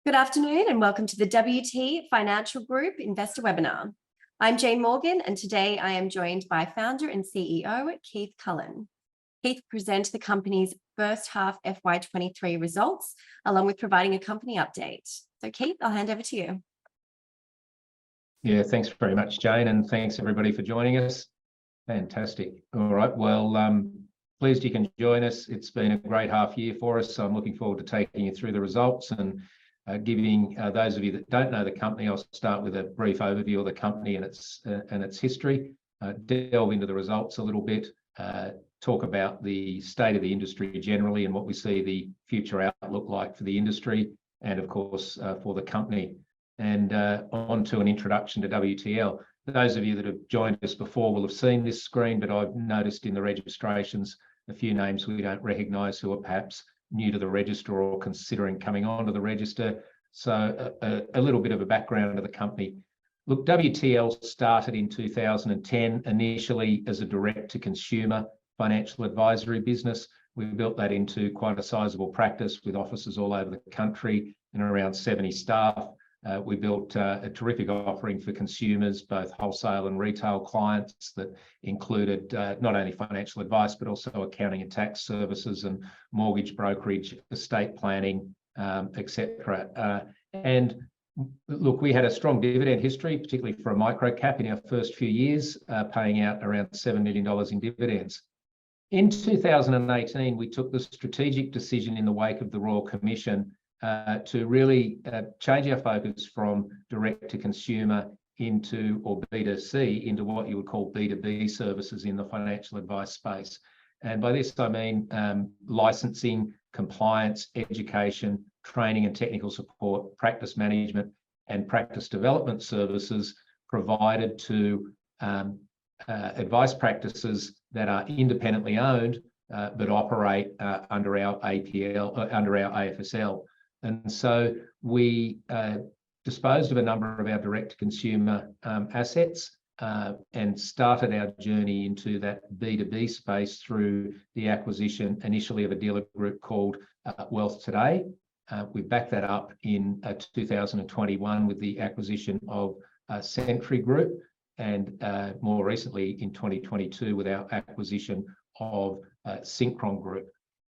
Good afternoon and welcome to the WT Financial Group Investor Webinar. I'm Jane Morgan and today I am joined by founder and CEO Keith Cullen. Keith will present the company's first half FY23 results along with providing a company update. So Keith, I'll hand over to you. Yeah, thanks very much, Jane, and thanks everybody for joining us. Fantastic. All right, well, pleased you can join us. It's been a great half year for us, so I'm looking forward to taking you through the results and giving those of you that don't know the company, I'll start with a brief overview of the company and its history, delve into the results a little bit, talk about the state of the industry generally and what we see the future outlook like for the industry and, of course, for the company. And on to an introduction to WTL. Those of you that have joined us before will have seen this screen, but I've noticed in the registrations a few names we don't recognise who are perhaps new to the register or considering coming onto the register. So a little bit of a background of the company. Look, WTL started in 2010, initially as a direct-to-consumer financial advisory business. We built that into quite a sizable practice with offices all over the country and around 70 staff. We built a terrific offering for consumers, both wholesale and retail clients that included not only financial advice, but also accounting and tax services and mortgage brokerage, estate planning, etc. And look, we had a strong dividend history, particularly for a micro cap in our first few years, paying out around $7 million in dividends. In 2018, we took the strategic decision in the wake of the Royal Commission to really change our focus from direct to consumer into, or B2C, into what you would call B2B services in the financial advice space. And by this, I mean licensing, compliance, education, training and technical support, practice management and practice development services provided to advice practices that are independently owned but operate under our APL, under our AFSL. And so we disposed of a number of our direct-to-consumer assets and started our journey into that B2B space through the acquisition initially of a dealer group called Wealth Today. We backed that up in 2021 with the acquisition of Sentry Group and more recently in 2022 with our acquisition of Synchron Group.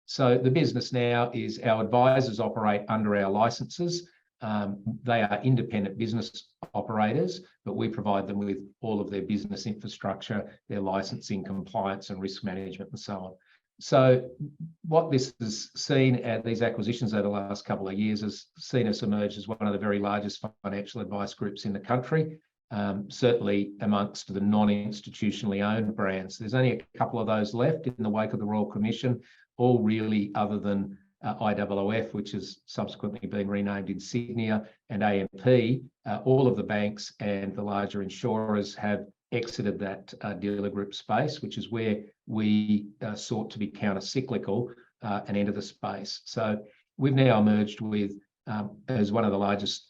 So the business now is our advisors operate under our licenses. They are independent business operators, but we provide them with all of their business infrastructure, their licensing, compliance and risk management and so on. So what this has seen at these acquisitions over the last couple of years has seen us emerge as one of the very largest financial advice groups in the country, certainly amongst the non-institutionally owned brands. There's only a couple of those left in the wake of the Royal Commission, all really other than IOOF, which has subsequently been renamed Insignia, and AMP. All of the banks and the larger insurers have exited that dealer group space, which is where we sought to be counter-cyclical and enter the space. So we've now emerged with, as one of the largest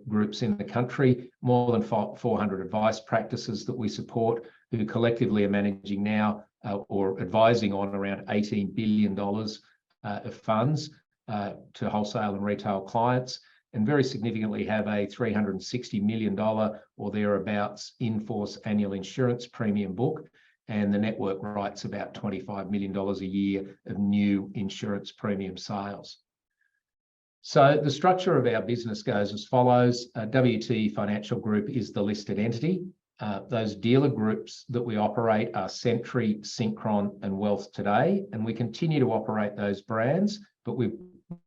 groups in the country, more than 400 advice practices that we support, who collectively are managing now or advising on around $18 billion of funds to wholesale and retail clients, and very significantly have a $360 million or thereabouts in-force annual insurance premium book, and the network writes about $25 million a year of new insurance premium sales. So the structure of our business goes as follows. WT Financial Group is the listed entity. Those dealer groups that we operate are Sentry, Synchron and Wealth Today, and we continue to operate those brands, but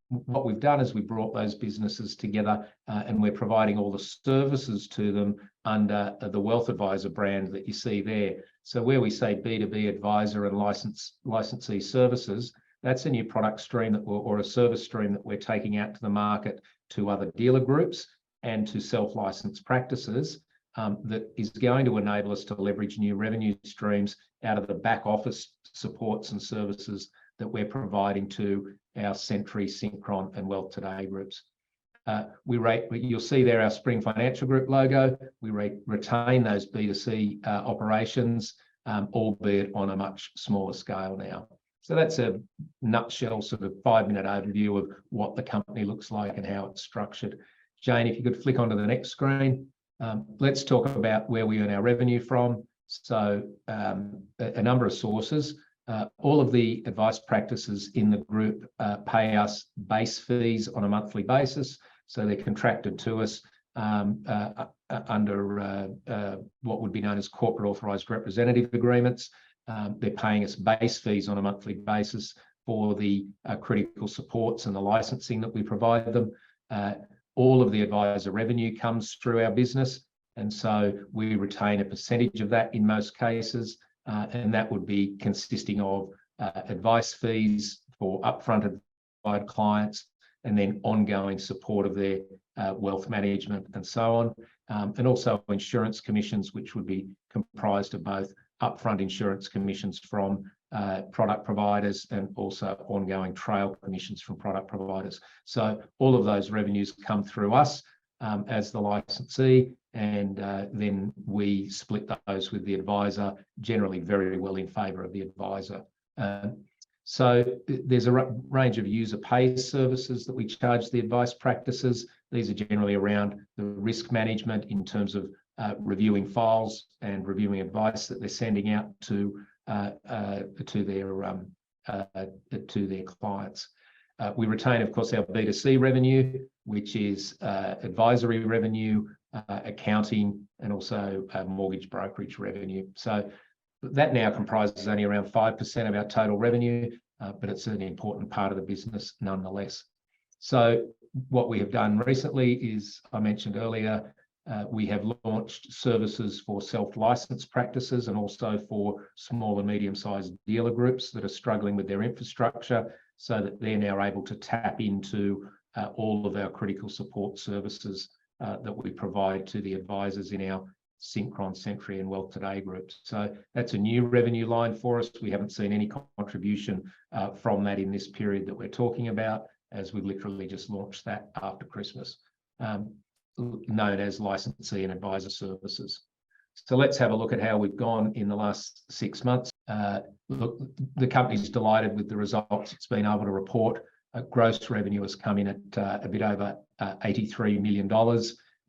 what we've done is we brought those businesses together and we're providing all the services to them under the Wealth Advisor brand that you see there. So where we say B2B advisor and licensee services, that's a new product stream that or a service stream that we're taking out to the market to other dealer groups and to self-licensed practices. That is going to enable us to leverage new revenue streams out of the back office supports and services that we're providing to our Sentry, Synchron and Wealth Today groups. You'll see there our Spring Financial Group logo. We retain those B2C operations, albeit on a much smaller scale now. So that's a nutshell sort of 5-minute overview of what the company looks like and how it's structured. Jane, if you could flick onto the next screen. Let's talk about where we earn our revenue from. So a number of sources. All of the advice practices in the group pay us base fees on a monthly basis. So they're contracted to us under what would be known as corporate authorised representative agreements. They're paying us base fees on a monthly basis for the critical supports and the licensing that we provide them. All of the advisor revenue comes through our business, and so we retain a percentage of that in most cases, and that would be consisting of advice fees for upfront advised clients, and then ongoing support of their wealth management and so on, and also insurance commissions, which would be comprised of both upfront insurance commissions from product providers and also ongoing trail commissions from product providers. So all of those revenues come through us as the licensee, and then we split those with the advisor, generally very well in favour of the advisor. So there's a range of user pay services that we charge the advice practices. These are generally around the risk management in terms of reviewing files and reviewing advice that they're sending out to their clients. We retain, of course, our B2C revenue, which is advisory revenue, accounting, and also mortgage brokerage revenue. So that now comprises only around 5% of our total revenue, but it's an important part of the business nonetheless. So what we have done recently is, I mentioned earlier, we have launched services for self-licensed practices and also for small and medium-sized dealer groups that are struggling with their infrastructure, so that they're now able to tap into all of our critical support services that we provide to the advisors in our Synchron, Sentry and Wealth Today groups. So that's a new revenue line for us. We haven't seen any contribution from that in this period that we're talking about, as we literally just launched that after Christmas, known as licensee and advisor services. So let's have a look at how we've gone in the last 6 months. Look, the company's delighted with the results it's been able to report. Gross revenue has come in at a bit over $83 million,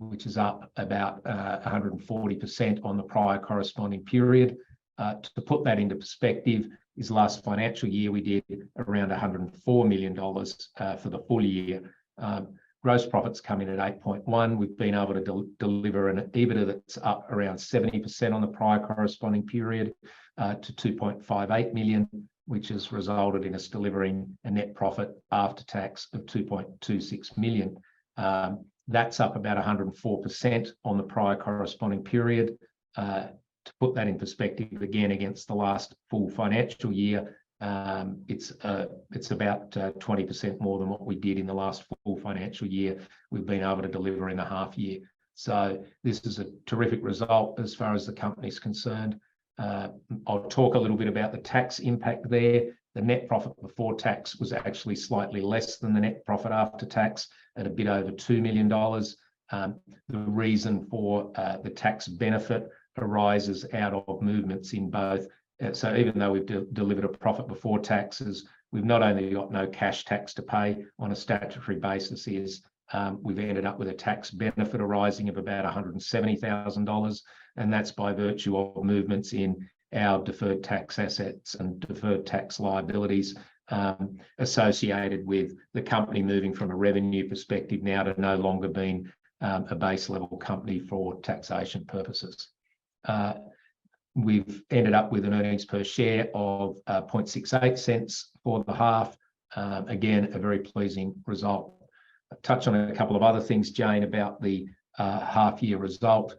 which is up about 140% on the prior corresponding period. To put that into perspective, this last financial year we did around $104 million for the full year. Gross profits come in at 8.1. We've been able to deliver an EBITDA that's up around 70% on the prior corresponding period to 2.58 million, which has resulted in us delivering a net profit after tax of 2.26 million. That's up about 104% on the prior corresponding period. To put that in perspective again against the last full financial year, it's about 20% more than what we did in the last full financial year we've been able to deliver in a half year. So this is a terrific result as far as the company's concerned. I'll talk a little bit about the tax impact there. The net profit before tax was actually slightly less than the net profit after tax at a bit over $2 million. The reason for the tax benefit arises out of movements in both. So even though we've delivered a profit before taxes, we've not only got no cash tax to pay on a statutory basis, we've ended up with a tax benefit arising of about $170,000, and that's by virtue of movements in our deferred tax assets and deferred tax liabilities associated with the company moving from a revenue perspective now to no longer being a base level company for taxation purposes. We've ended up with an earnings per share of 0.68 cents for the half. Again, a very pleasing result. I'll touch on a couple of other things, Jane, about the half year result.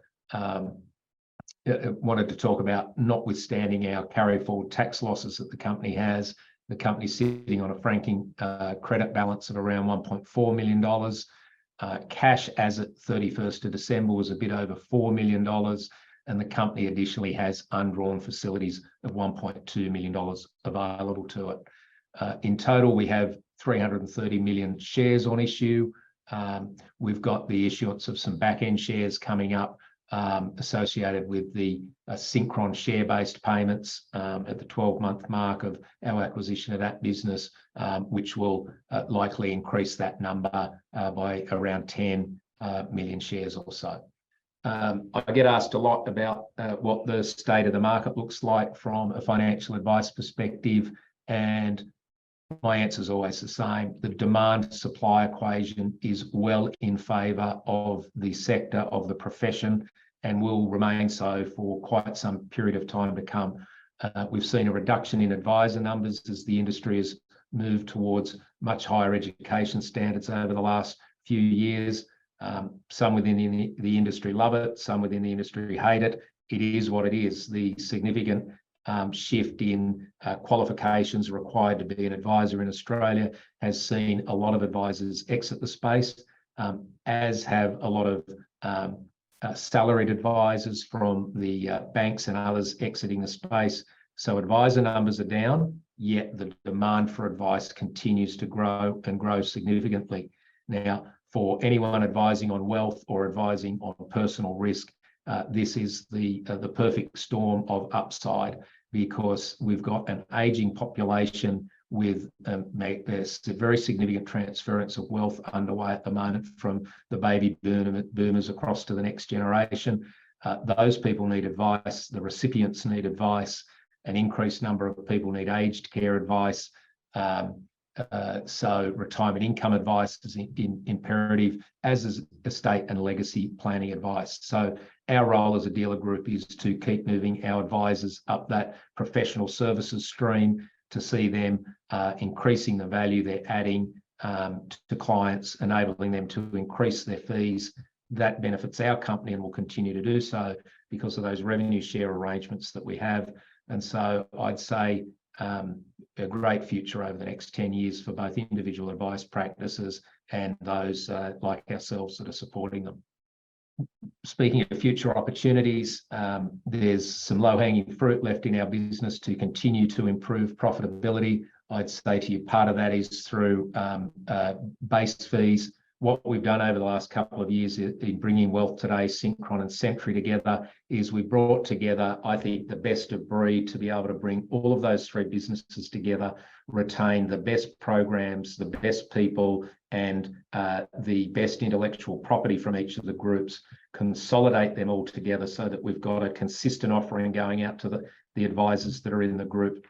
Wanted to talk about, notwithstanding our carry forward tax losses that the company has, the company's sitting on a franking credit balance of around $1.4 million. Cash as at 31st of December was a bit over $4 million. And the company additionally has undrawn facilities of $1.2 million available to it. In total, we have 330 million shares on issue. We've got the issuance of some back-end shares coming up associated with the Synchron share-based payments at the 12-month mark of our acquisition of that business, which will likely increase that number by around 10 million shares or so. I get asked a lot about what the state of the market looks like from a financial advice perspective, and my answer is always the same. The demand-supply equation is well in favour of the sector, of the profession, and will remain so for quite some period of time to come. We've seen a reduction in advisor numbers as the industry has moved towards much higher education standards over the last few years. Some within the industry love it, some within the industry hate it. It is what it is. The significant shift in qualifications required to be an advisor in Australia has seen a lot of advisors exit the space, as have a lot of salaried advisors from the banks and others exiting the space. So advisor numbers are down, yet the demand for advice continues to grow and grow significantly. Now, for anyone advising on wealth or advising on personal risk, this is the perfect storm of upside, because we've got an aging population with there's a very significant transference of wealth underway at the moment from the baby boomers across to the next generation. Those people need advice. The recipients need advice. An increased number of people need aged care advice. So retirement income advice is imperative, as is estate and legacy planning advice. So our role as a dealer group is to keep moving our advisors up that professional services stream, to see them increasing the value they're adding to clients, enabling them to increase their fees. That benefits our company and will continue to do so because of those revenue share arrangements that we have. And so I'd say a great future over the next 10 years for both individual advice practices and those like ourselves that are supporting them. Speaking of future opportunities, there's some low-hanging fruit left in our business to continue to improve profitability. I'd say to you, part of that is through base fees. What we've done over the last couple of years in bringing Wealth Today, Synchron and Sentry together is we brought together, I think, the best of breed to be able to bring all of those three businesses together, retain the best programs, the best people, and the best intellectual property from each of the groups, consolidate them all together so that we've got a consistent offering going out to the advisors that are in the group.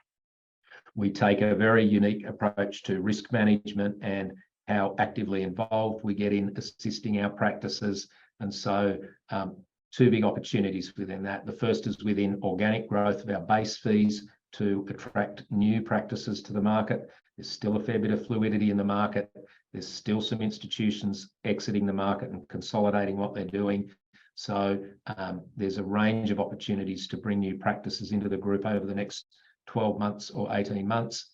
We take a very unique approach to risk management and how actively involved we get in assisting our practices. And so two big opportunities within that. The first is within organic growth of our base fees to attract new practices to the market. There's still a fair bit of fluidity in the market. There's still some institutions exiting the market and consolidating what they're doing. So there's a range of opportunities to bring new practices into the group over the next 12 months or 18 months.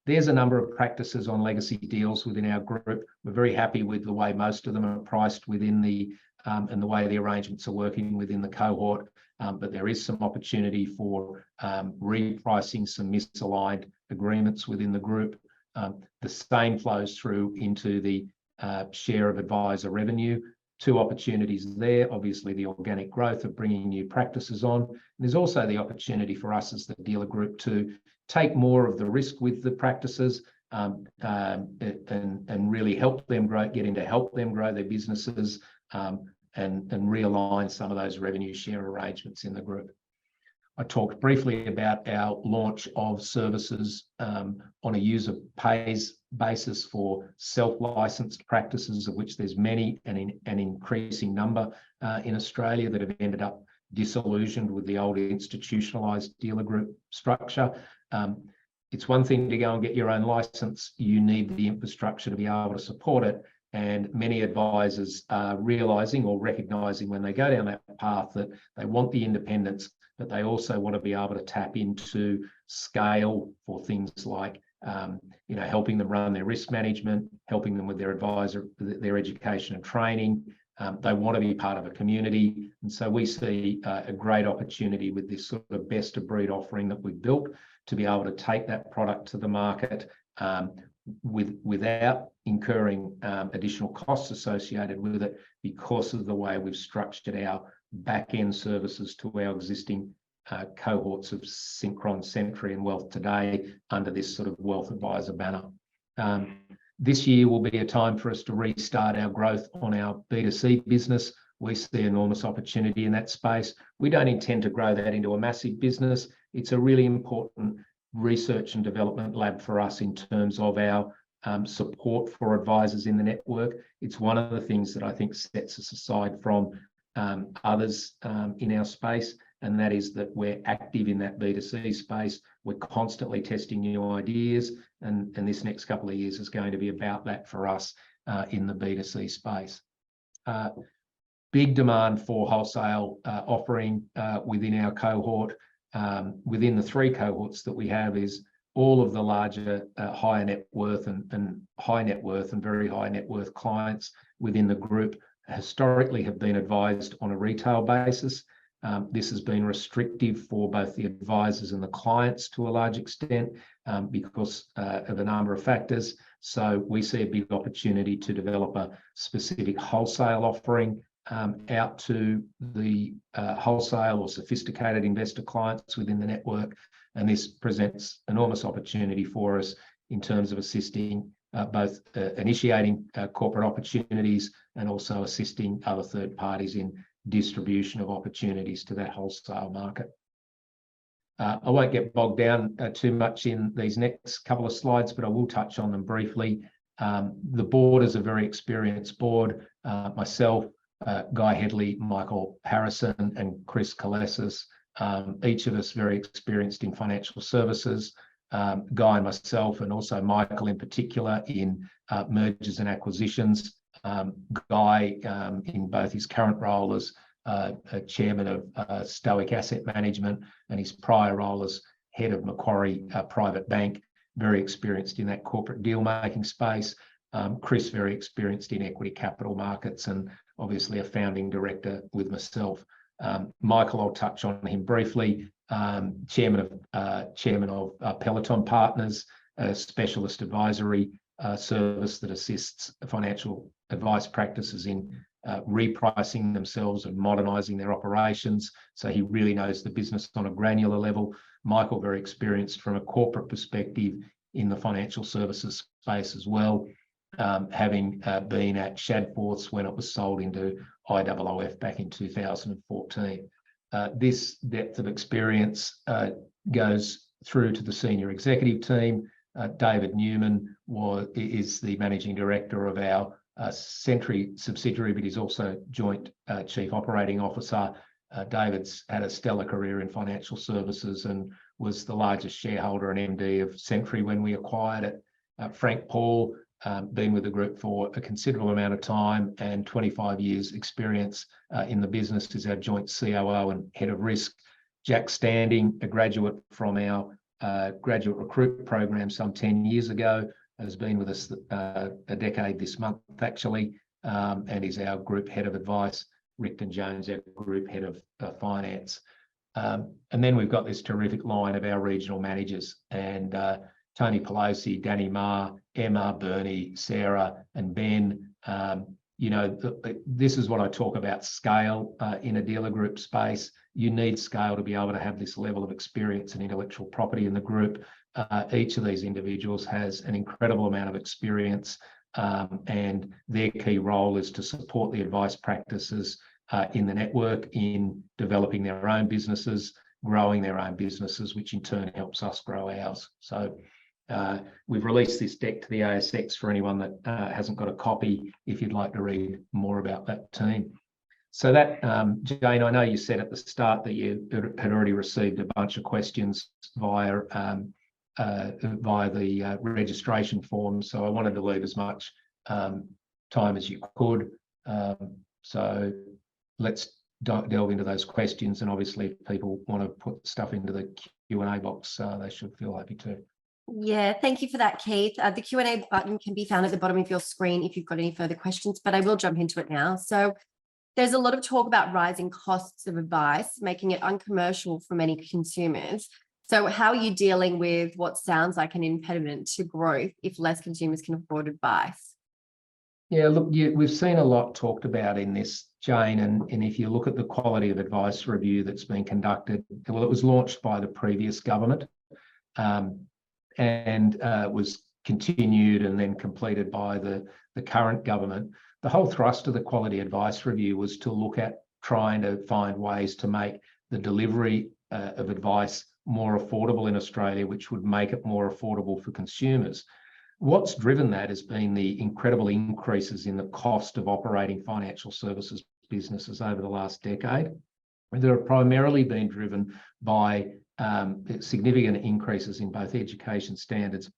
There's a number of practices on legacy deals within our group. We're very happy with the way most of them are priced within the and the way the arrangements are working within the cohort. But there is some opportunity for repricing some misaligned agreements within the group. The same flows through into the share of advisor revenue. Two opportunities there. Obviously, the organic growth of bringing new practices on. And there's also the opportunity for us as the dealer group to take more of the risk with the practices and really help them grow, help them grow their businesses and realign some of those revenue share arrangements in the group. I talked briefly about our launch of services on a user pays basis for self-licensed practices, of which there's many and an increasing number in Australia that have ended up disillusioned with the old institutionalized dealer group structure. It's one thing to go and get your own license. You need the infrastructure to be able to support it. And many advisors are realizing or recognizing when they go down that path that they want the independence, but they also want to be able to tap into scale for things like helping them run their risk management, helping them with their advisor, their education and training. They want to be part of a community. And so we see a great opportunity with this sort of best of breed offering that we've built to be able to take that product to the market without incurring additional costs associated with it because of the way we've structured our back-end services to our existing cohorts of Synchron, Sentry and Wealth Today under this sort of Wealth Advisor banner. This year will be a time for us to restart our growth on our B2C business. We see enormous opportunity in that space. We don't intend to grow that into a massive business. It's a really important research and development lab for us in terms of our support for advisors in the network. It's one of the things that I think sets us aside from others in our space, and that is that we're active in that B2C space. We're constantly testing new ideas, and this next couple of years is going to be about that for us in the B2C space. Big demand for wholesale offering within our cohort. Within the 3 cohorts that we have is all of the larger higher net worth and high net worth and very high net worth clients within the group historically have been advised on a retail basis. This has been restrictive for both the advisors and the clients to a large extent because of a number of factors. So we see a big opportunity to develop a specific wholesale offering out to the wholesale or sophisticated investor clients within the network. And this presents enormous opportunity for us in terms of assisting both initiating corporate opportunities and also assisting other third parties in distribution of opportunities to that wholesale market. I won't get bogged down too much in these next couple of slides, but I will touch on them briefly. The board is a very experienced board. Myself, Guy Headley, Michael Harrison and Chris Kalesis, each of us very experienced in financial services. Guy and myself, and also Michael in particular, in mergers and acquisitions. Guy, in both his current role as chairman of Stoic Asset Management and his prior role as head of Macquarie Private Bank, very experienced in that corporate deal-making space. Chris, very experienced in equity capital markets and obviously a founding director with myself. Michael, I'll touch on him briefly. Chairman of Peloton Partners, a specialist advisory service that assists financial advice practices in repricing themselves and modernising their operations. So he really knows the business on a granular level. Michael, very experienced from a corporate perspective in the financial services space as well, having been at Shadforth's when it was sold into IOOF back in 2014. This depth of experience goes through to the senior executive team. David Newman is the managing director of our Sentry subsidiary, but he's also joint chief operating officer. David's had a stellar career in financial services and was the largest shareholder and MD of Sentry when we acquired it. Frank Paul, been with the group for a considerable amount of time and 25 years experience in the business, is our joint COO and head of risk. Jack Standing, a graduate from our graduate recruit program some 10 years ago, has been with us a decade this month actually, and is our group head of advice. Rickton Jones, our group head of finance. And then we've got this terrific line of our regional managers, and Tony Pelosi, Danny Ma, Emma, Bernie, Sarah and Ben. You know, this is what I talk about scale in a dealer group space. You need scale to be able to have this level of experience and intellectual property in the group. Each of these individuals has an incredible amount of experience, and their key role is to support the advice practices in the network in developing their own businesses, growing their own businesses, which in turn helps us grow ours. So we've released this deck to the ASX for anyone that hasn't got a copy, if you'd like to read more about that team. So that, Jane, I know you said at the start that you had already received a bunch of questions via the registration form. So I wanted to leave as much time as you could. So let's delve into those questions. And obviously, if people want to put stuff into the Q&A box, they should feel happy to. Yeah, thank you for that, Keith. The Q&A button can be found at the bottom of your screen if you've got any further questions, but I will jump into it now. So there's a lot of talk about rising costs of advice, making it uncommercial for many consumers. So how are you dealing with what sounds like an impediment to growth if less consumers can afford advice? Yeah, look, we've seen a lot talked about in this, Jane, and if you look at the quality of advice review that's been conducted, well, it was launched by the previous government and was continued and then completed by the current government. The whole thrust of the quality advice review was to look at trying to find ways to make the delivery of advice more affordable in Australia, which would make it more affordable for consumers. What's driven that has been the incredible increases in the cost of operating financial services businesses over the last decade. They have primarily been driven by significant increases in both education standards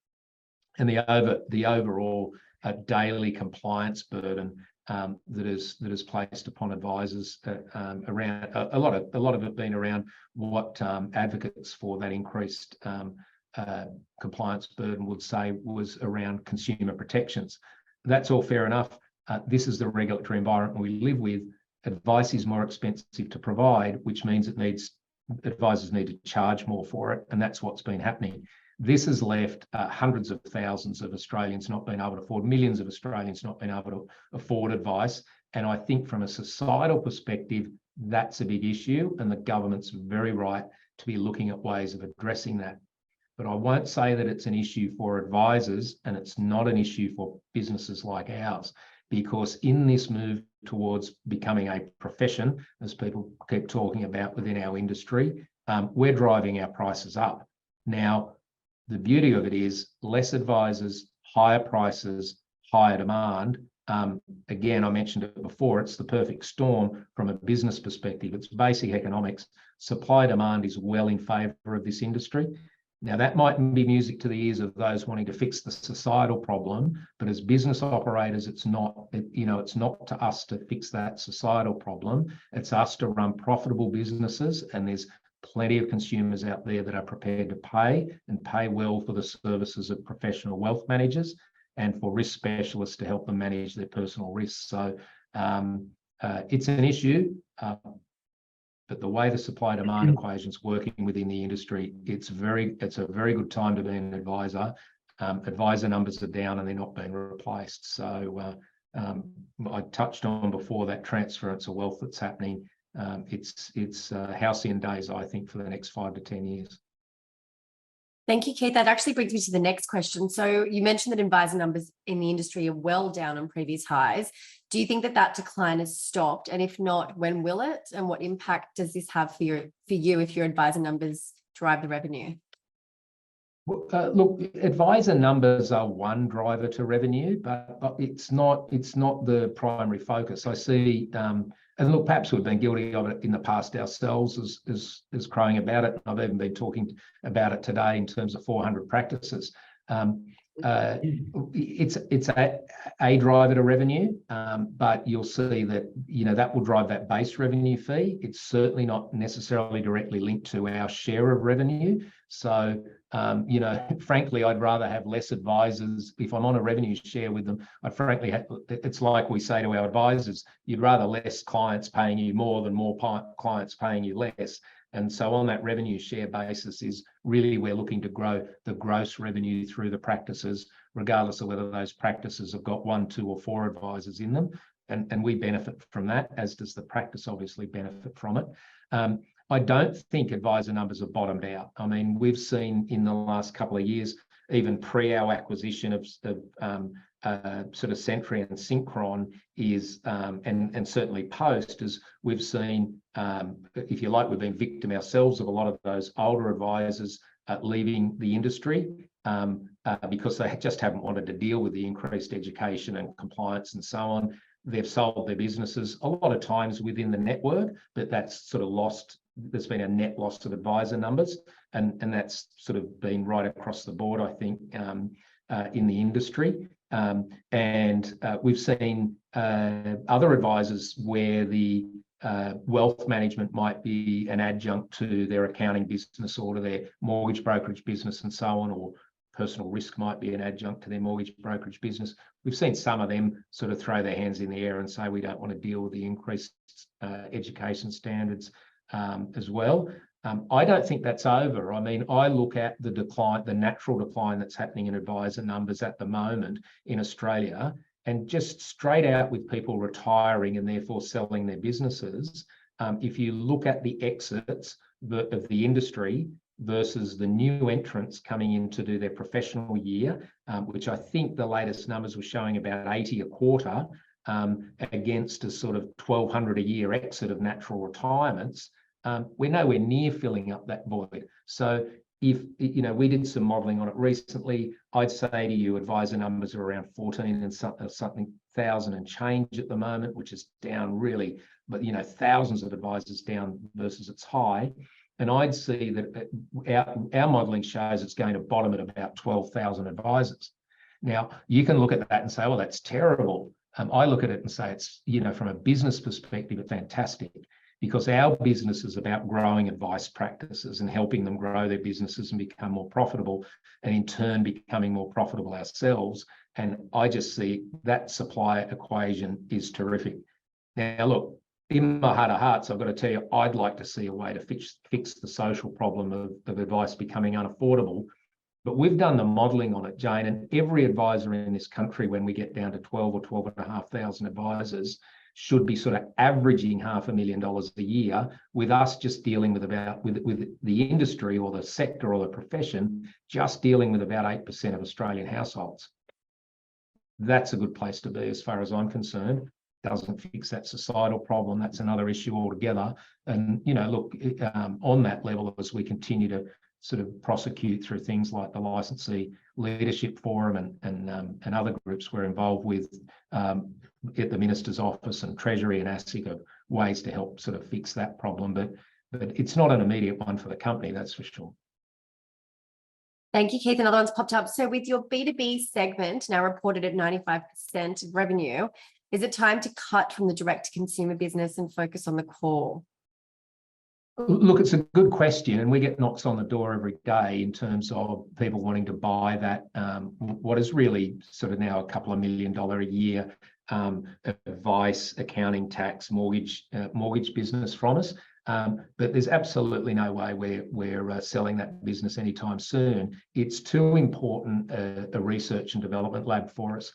and the overall daily compliance burden that is placed upon advisors around a lot of it being around what advocates for that increased compliance burden would say was around consumer protections. That's all fair enough. This is the regulatory environment we live with. Advice is more expensive to provide, which means advisors need to charge more for it, and that's what's been happening. This has left hundreds of thousands of Australians not being able to afford, millions of Australians not being able to afford advice. And I think from a societal perspective, that's a big issue, and the government's very right to be looking at ways of addressing that. But I won't say that it's an issue for advisors, and it's not an issue for businesses like ours, because in this move towards becoming a profession, as people keep talking about within our industry, we're driving our prices up. Now, the beauty of it is less advisors, higher prices, higher demand. Again, I mentioned it before, it's the perfect storm from a business perspective. It's basic economics. Supply demand is well in favour of this industry. Now, that mightn't be music to the ears of those wanting to fix the societal problem, but as business operators, it's not to us to fix that societal problem. It's us to run profitable businesses, and there's plenty of consumers out there that are prepared to pay and pay well for the services of professional wealth managers and for risk specialists to help them manage their personal risks. So it's an issue. But the way the supply-demand equation is working within the industry, it's a very good time to be an advisor. Advisor numbers are down and they're not being replaced. So I touched on before that transference of wealth that's happening. It's halcyon days, I think, for the next 5 to 10 years. Thank you, Keith. That actually brings me to the next question. So you mentioned that advisor numbers in the industry are well down on previous highs. Do you think that decline has stopped? And if not, when will it? And what impact does this have for you if your advisor numbers drive the revenue? Well, look, advisor numbers are one driver to revenue, but it's not the primary focus. I see, and look, perhaps we've been guilty of it in the past ourselves as crowing about it. I've even been talking about it today in terms of 400 practices. It's a driver to revenue, but you'll see that that will drive that base revenue fee. It's certainly not necessarily directly linked to our share of revenue. So frankly, I'd rather have less advisors. If I'm on a revenue share with them, it's like we say to our advisors, you'd rather less clients paying you more than more clients paying you less. And so on that revenue share basis is really we're looking to grow the gross revenue through the practices, regardless of whether those practices have got 1, 2 or 4 advisors in them. And we benefit from that, as does the practice obviously benefit from it. I don't think advisor numbers have bottomed out. I mean, we've seen in the last couple of years, even pre our acquisition of sort of Sentry and Synchron and certainly post, as we've seen, if you like, we've been victim ourselves of a lot of those older advisors leaving the industry because they just haven't wanted to deal with the increased education and compliance and so on. They've sold their businesses a lot of times within the network, but that's sort of lost. There's been a net loss of advisor numbers, and that's sort of been right across the board, I think, in the industry. And we've seen other advisors where the wealth management might be an adjunct to their accounting business or to their mortgage brokerage business and so on, or personal risk might be an adjunct to their mortgage brokerage business. We've seen some of them sort of throw their hands in the air and say, we don't want to deal with the increased education standards as well. I don't think that's over. I mean, I look at the decline, the natural decline that's happening in advisor numbers at the moment in Australia, And just straight out with people retiring and therefore selling their businesses, if you look at the exits of the industry versus the new entrants coming in to do their professional year, which I think the latest numbers were showing about 80 a quarter, against a sort of 1,200 a year exit of natural retirements, we're nowhere near filling up that void. So if, you know, we did some modelling on it recently, I'd say to you, advisor numbers are around 14 and something thousand and change at the moment, which is down really, but, you know, thousands of advisors down versus its high. And I'd see that our modelling shows it's going to bottom at about 12,000 advisors. Now, you can look at that and say, well, that's terrible. I look at it and say it's, you know, from a business perspective, it's fantastic, because our business is about growing advice practices and helping them grow their businesses and become more profitable, and in turn becoming more profitable ourselves. And I just see that supply equation is terrific. Now, look, in my heart of hearts, I've got to tell you, I'd like to see a way to fix the social problem of advice becoming unaffordable. But we've done the modelling on it, Jane, and every advisor in this country, when we get down to 12 or 12,500 advisors, should be sort of averaging $500,000 a year, with us just dealing with with the industry or the sector or the profession, just dealing with about 8% of Australian households. That's a good place to be as far as I'm concerned. Doesn't fix that societal problem. That's another issue altogether. And, you know, look, on that level, as we continue to sort of prosecute through things like the Licensee Leadership Forum and other groups we're involved with at the Minister's Office and Treasury and ASIC, of ways to help sort of fix that problem. But it's not an immediate one for the company, that's for sure. Thank you, Keith. Another one's popped up. So with your B2B segment now reported at 95% of revenue, is it time to cut from the direct-to-consumer business and focus on the core? Look, it's a good question, and we get knocks on the door every day in terms of people wanting to buy that, what is really sort of now a couple of $1 million a year advice, accounting, tax, mortgage business from us. But there's absolutely no way we're selling that business anytime soon. It's too important a research and development lab for us.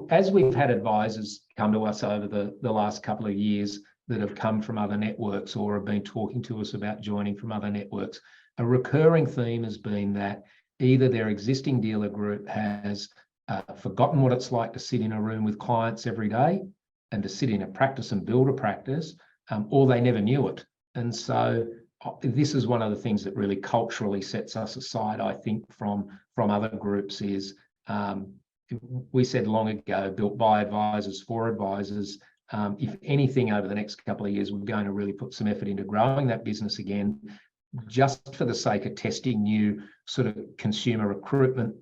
As we've had advisors come to us over the last couple of years that have come from other networks or have been talking to us about joining from other networks, a recurring theme has been that either their existing dealer group has forgotten what it's like to sit in a room with clients every day and to sit in a practice and build a practice, or they never knew it. And so this is one of the things that really culturally sets us aside, I think, from other groups is, we said long ago, built by advisors for advisors. If anything, over the next couple of years, we're going to really put some effort into growing that business again, just for the sake of testing new sort of consumer recruitment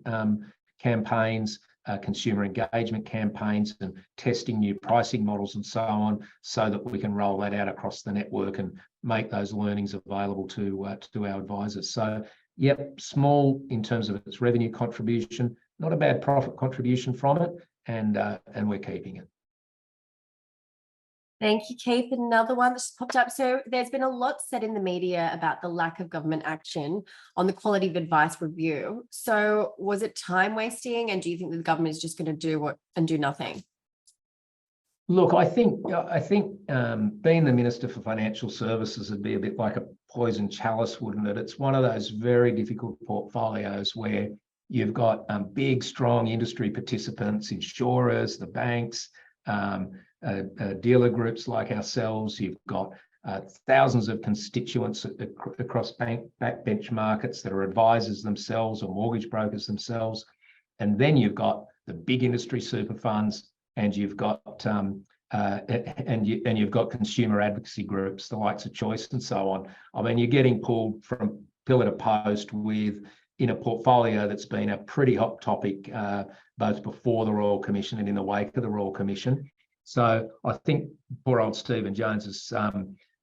campaigns, consumer engagement campaigns, and testing new pricing models and so on, so that we can roll that out across the network and make those learnings available to our advisors. So, yep, small in terms of its revenue contribution, not a bad profit contribution from it, and we're keeping it. Thank you, Keith. Another one that's popped up. So there's been a lot said in the media about the lack of government action on the quality of advice review. So was it time wasting, and do you think that the government is just going to do nothing? Look, I think being the Minister for Financial Services would be a bit like a poison chalice, wouldn't it? It's one of those very difficult portfolios where you've got big, strong industry participants, insurers, the banks, dealer groups like ourselves. You've got thousands of constituents across backbench markets that are advisors themselves or mortgage brokers themselves. And then you've got the big industry super funds, and you've got you've got consumer advocacy groups, the likes of Choice and so on. I mean, you're getting pulled from pillar to post in a portfolio that's been a pretty hot topic, both before the Royal Commission and in the wake of the Royal Commission. So I think poor old Stephen Jones has,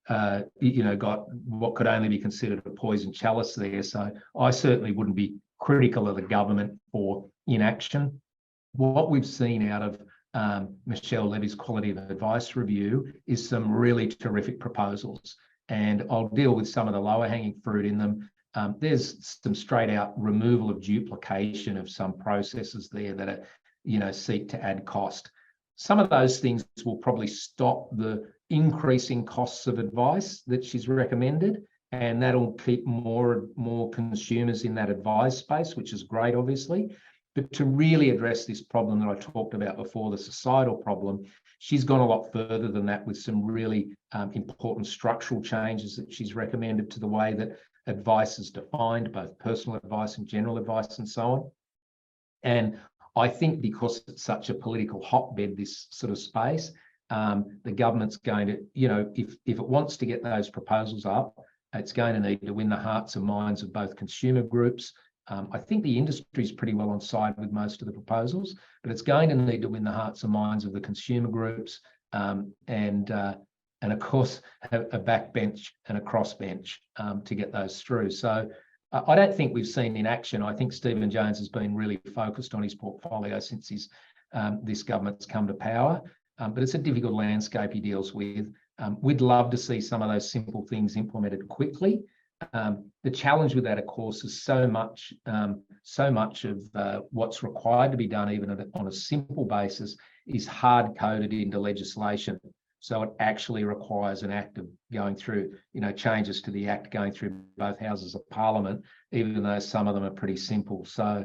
got what could only be considered a poison chalice there. So I certainly wouldn't be critical of the government for inaction. What we've seen out of Michelle Levy's Quality of Advice Review is some really terrific proposals, and I'll deal with some of the lower hanging fruit in them. There's some straight out removal of duplication of some processes there that are, seek to add cost. Some of those things will probably stop the increasing costs of advice that she's recommended, and that'll keep more consumers in that advice space, which is great, obviously. But to really address this problem that I talked about before, the societal problem, she's gone a lot further than that with some really important structural changes that she's recommended to the way that advice is defined, both personal advice and general advice and so on. And I think because it's such a political hotbed, this sort of space, the government's going to, if it wants to get those proposals up, it's going to need to win the hearts and minds of both consumer groups. I think the industry is pretty well on side with most of the proposals, but it's going to need to win the hearts and minds of the consumer groups, and of course a backbench and a crossbench to get those through. So I don't think we've seen in action. I think Stephen Jones has been really focused on his portfolio since this government's come to power, but it's a difficult landscape he deals with. We'd love to see some of those simple things implemented quickly. The challenge with that, of course, is so much of what's required to be done, even on a simple basis, is hard-coded into legislation. So it actually requires an act of going through, changes to the act going through both houses of parliament, even though some of them are pretty simple. So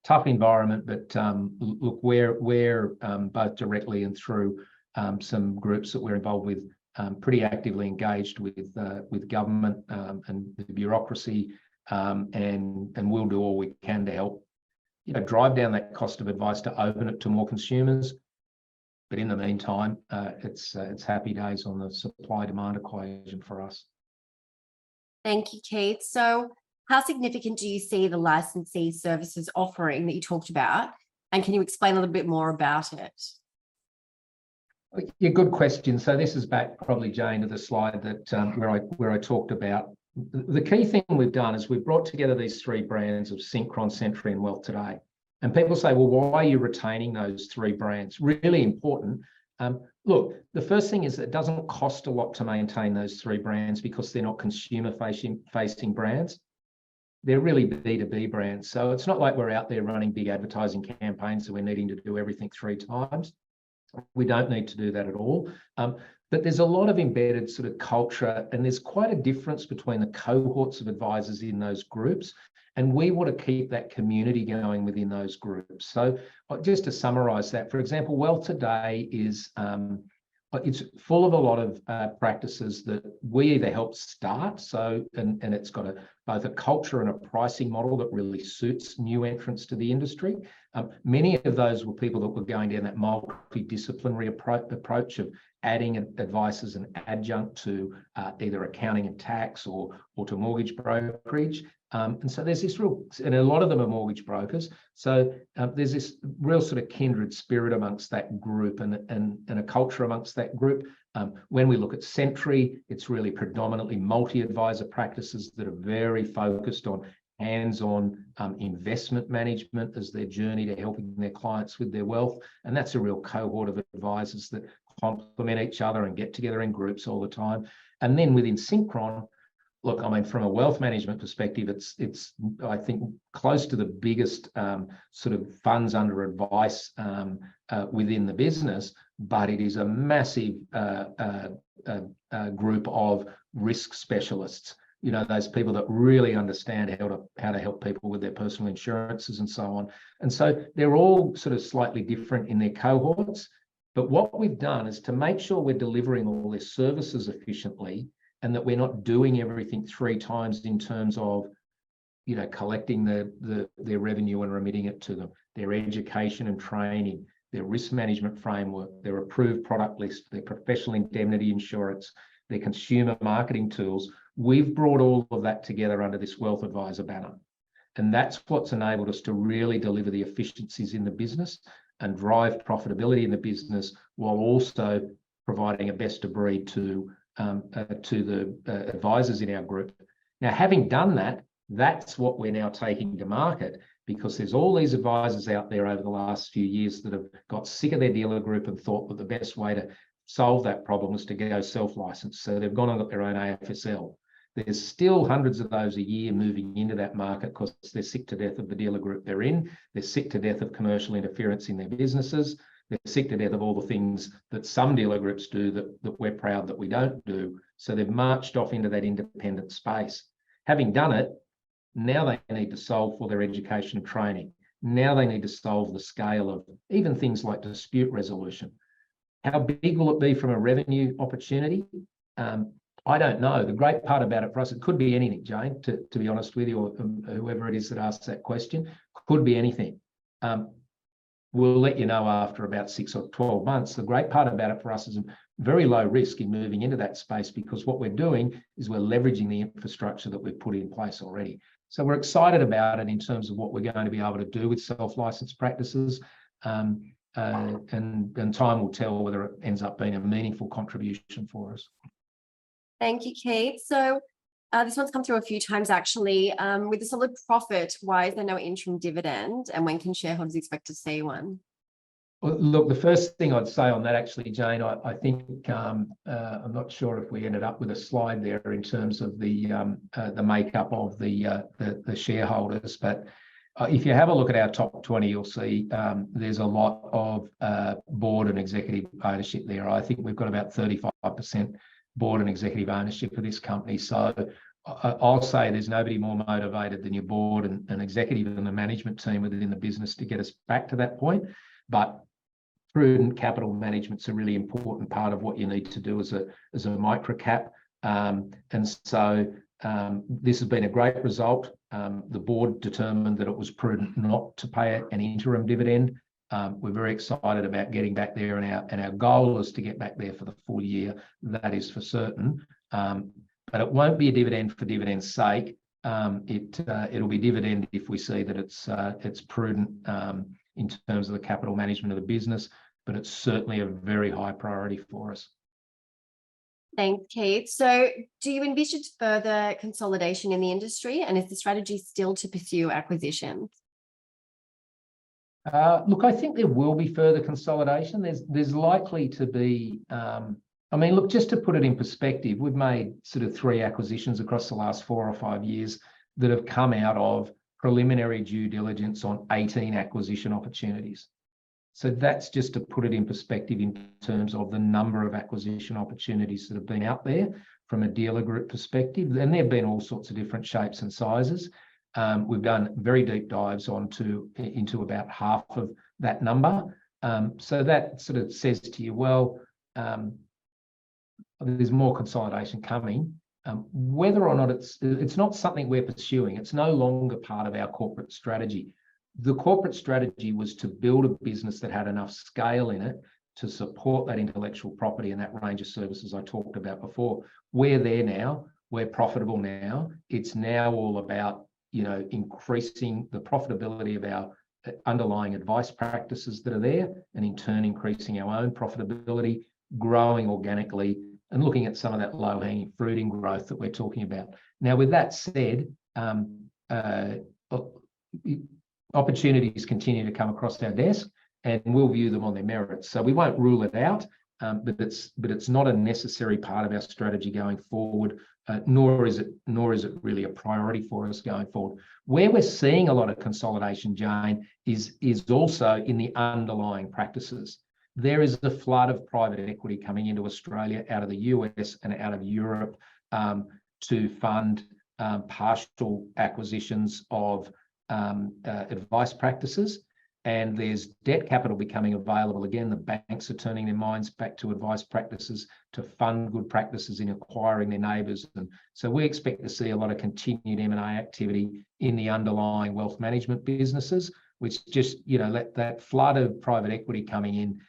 tough environment, but look, we're both directly and through some groups that we're involved with, pretty actively engaged with government and the bureaucracy, and we'll do all we can to help, drive down that cost of advice to open it to more consumers. But in the meantime, it's happy days on the supply-demand equation for us. Thank you, Keith. So how significant do you see the licensee services offering that you talked about? And can you explain a little bit more about it? Yeah, good question. So this is back probably, Jane, to the slide that where I talked about. The key thing we've done is we've brought together these three brands of Synchron, Sentry and Wealth Today. And people say, well, why are you retaining those three brands? Really important. Look, the first thing is that it doesn't cost a lot to maintain those three brands because they're not consumer-facing brands. They're really B2B brands. So it's not like we're out there running big advertising campaigns, so we're needing to do everything three times. We don't need to do that at all. But there's a lot of embedded sort of culture, and there's quite a difference between the cohorts of advisors in those groups. And we want to keep that community going within those groups. So just to summarize that, for example, Wealth Today is it's full of a lot of practices that we either help start, and it's got both a culture and a pricing model that really suits new entrants to the industry. Many of those were people that were going down that multidisciplinary approach of adding advice as an adjunct to either accounting and tax or to mortgage brokerage. And so there's this and a lot of them are mortgage brokers. So there's this real sort of kindred spirit amongst that group and a culture amongst that group. When we look at Sentry, it's really predominantly multi-advisor practices that are very focused on hands-on investment management as their journey to helping their clients with their wealth. And that's a real cohort of advisors that complement each other and get together in groups all the time. And then within Synchron, look, I mean, from a wealth management perspective, it's I think close to the biggest sort of funds under advice within the business, but it is a massive group of risk specialists. Those people that really understand how to help people with their personal insurances and so on. And so they're all sort of slightly different in their cohorts. But what we've done is to make sure we're delivering all their services efficiently, and that we're not doing everything three times in terms of, collecting their revenue and remitting it to them, their education and training, their risk management framework, their approved product list, their professional indemnity insurance, their consumer marketing tools. We've brought all of that together under this Wealth Advisor banner. And that's what's enabled us to really deliver the efficiencies in the business and drive profitability in the business, while also providing a best of breed to the advisors in our group. Now, having done that, that's what we're now taking to market, because there's all these advisors out there over the last few years that have got sick of their dealer group and thought that the best way to solve that problem was to go self-license. So they've gone and got their own AFSL. There's still hundreds of those a year moving into that market because they're sick to death of the dealer group they're in. They're sick to death of commercial interference in their businesses. They're sick to death of all the things that some dealer groups do that we're proud that we don't do. So they've marched off into that independent space. Having done it, now they need to solve for their education and training. Now they need to solve the scale of even things like dispute resolution. How big will it be from a revenue opportunity? I don't know. The great part about it for us, it could be anything, Jane, to be honest with you, or whoever it is that asks that question, could be anything. We'll let you know after about 6 or 12 months. The great part about it for us is very low risk in moving into that space, because what we're doing is we're leveraging the infrastructure that we've put in place already. So we're excited about it in terms of what we're going to be able to do with self-licensed practices. And time will tell whether it ends up being a meaningful contribution for us. Thank you, Keith. So this one's come through a few times, actually. With a solid profit, why is there no interim dividend? And when can shareholders expect to see one? Well, look, the first thing I'd say on that, actually, Jane, I think I'm not sure if we ended up with a slide there in terms of the makeup of the shareholders, but if you have a look at our top 20, you'll see there's a lot of board and executive ownership there. I think we've got about 35% board and executive ownership of this company. So I'll say there's nobody more motivated than your board and executive and the management team within the business to get us back to that point. But prudent capital management's a really important part of what you need to do as a micro cap. And so this has been a great result. The board determined that it was prudent not to pay an interim dividend. We're very excited about getting back there, and our goal is to get back there for the full year. That is for certain. But it won't be a dividend for dividend's sake. It'll be dividend if we see that it's prudent in terms of the capital management of the business, but it's certainly a very high priority for us. Thanks, Keith. So do you envisage further consolidation in the industry, and is the strategy still to pursue acquisitions? Look, I think there will be further consolidation. There's likely to be, I mean, look, just to put it in perspective, we've made sort of 3 acquisitions across the last 4 or 5 years that have come out of preliminary due diligence on 18 acquisition opportunities. So that's just to put it in perspective in terms of the number of acquisition opportunities that have been out there from a dealer group perspective. And there have been all sorts of different shapes and sizes. We've done very deep dives into about half of that number. So that sort of says to you, well, there's more consolidation coming. Whether or not it's not something we're pursuing. It's no longer part of our corporate strategy. The corporate strategy was to build a business that had enough scale in it to support that intellectual property and that range of services I talked about before. We're there now. We're profitable now. It's now all about, you know, increasing the profitability of our underlying advice practices that are there, and in turn increasing our own profitability, growing organically, and looking at some of that low-hanging fruiting growth that we're talking about. Now, with that said, opportunities continue to come across our desk, and we'll view them on their merits. So we won't rule it out, but it's not a necessary part of our strategy going forward, nor is it really a priority for us going forward. Where we're seeing a lot of consolidation, Jane, is also in the underlying practices. There is a flood of private equity coming into Australia out of the US and out of Europe to fund partial acquisitions of advice practices, and there's debt capital becoming available again. The banks are turning their minds back to advice practices to fund good practices in acquiring their neighbours, and so we expect to see a lot of continued M&A activity in the underlying wealth management businesses, which just, you know, that flood of private equity coming in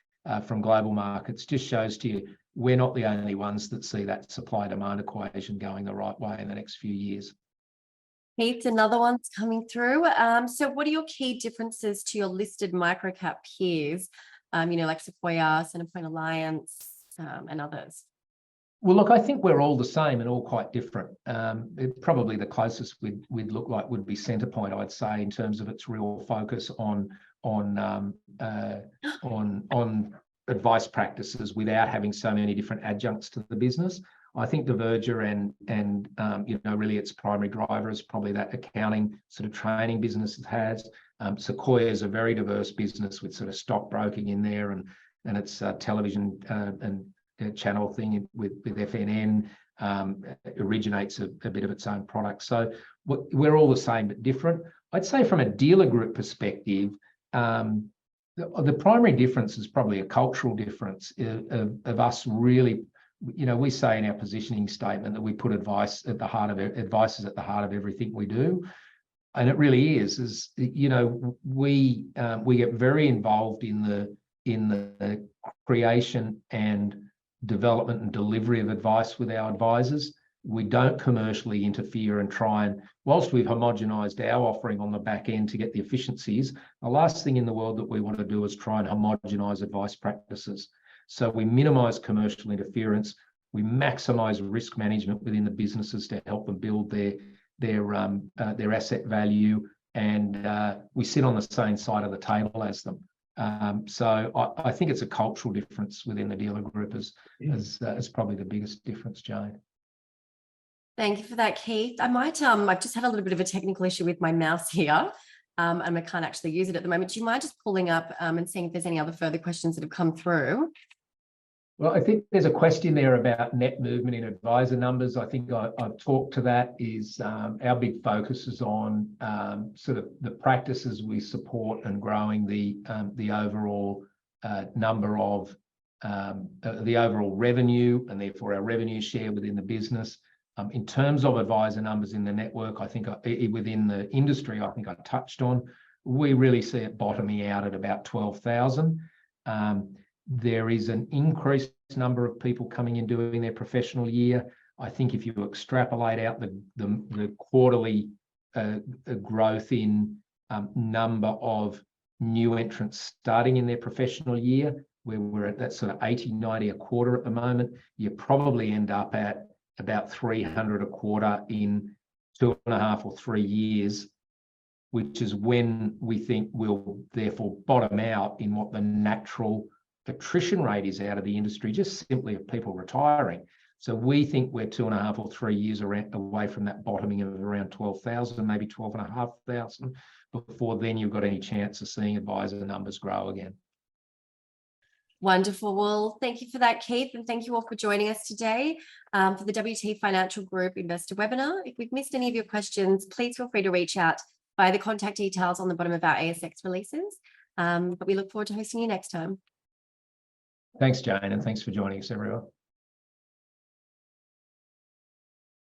from global markets just shows to you we're not the only ones that see that supply-demand equation going the right way in the next few years. Keith, another one's coming through. So what are your key differences to your listed microcap peers, like Sequoia, Centrepoint Alliance, and others? Well, look, I think we're all the same and all quite different. Probably the closest we'd look like would be Centrepoint, I'd say, in terms of its real focus on advice practices without having so many different adjuncts to the business. I think Diverger and really its primary driver is probably that accounting sort of training business it has. Sequoia is a very diverse business with sort of stockbroking in there and its television and channel thing with FNN. Originates a bit of its own product. So we're all the same but different. I'd say from a dealer group perspective, the primary difference is probably a cultural difference of us really. We say in our positioning statement that we put advice is at the heart of everything we do. And it really is we get very involved in the creation and development and delivery of advice with our advisors. We don't commercially interfere and try and, whilst we've homogenized our offering on the back end to get the efficiencies, the last thing in the world that we want to do is try and homogenize advice practices. So we minimize commercial interference. We maximize risk management within the businesses to help them build their asset value, and we sit on the same side of the table as them. So I think it's a cultural difference within the dealer group as probably the biggest difference, Jane. Thank you for that, Keith. I've just had a little bit of a technical issue with my mouse here, and I can't actually use it at the moment. Do you mind just pulling up and seeing if there's any other further questions that have come through? Well, I think there's a question there about net movement in advisor numbers. I think I've talked to that. Is our big focus is on sort of the practices we support and growing the overall number of the overall revenue, and therefore our revenue share within the business. In terms of advisor numbers in the network, I think within the industry, I think I touched on, we really see it bottoming out at about 12,000. There is an increased number of people coming in doing their professional year. I think if you extrapolate out the quarterly growth in number of new entrants starting in their professional year, where we're at that sort of 80, 90 a quarter at the moment, you probably end up at about 300 a quarter in 2.5 or 3 years, which is when we think we'll therefore bottom out in what the natural attrition rate is out of the industry, just simply of people retiring. So we think we're 2.5 or 3 years away from that bottoming of around 12,000, maybe 12,500, before then you've got any chance of seeing advisor numbers grow again. Wonderful. Well, thank you for that, Keith, and thank you all for joining us today for the WT Financial Group Investor Webinar. If we've missed any of your questions, please feel free to reach out via the contact details on the bottom of our ASX releases. But we look forward to hosting you next time. Thanks, Jane, and thanks for joining us, everyone.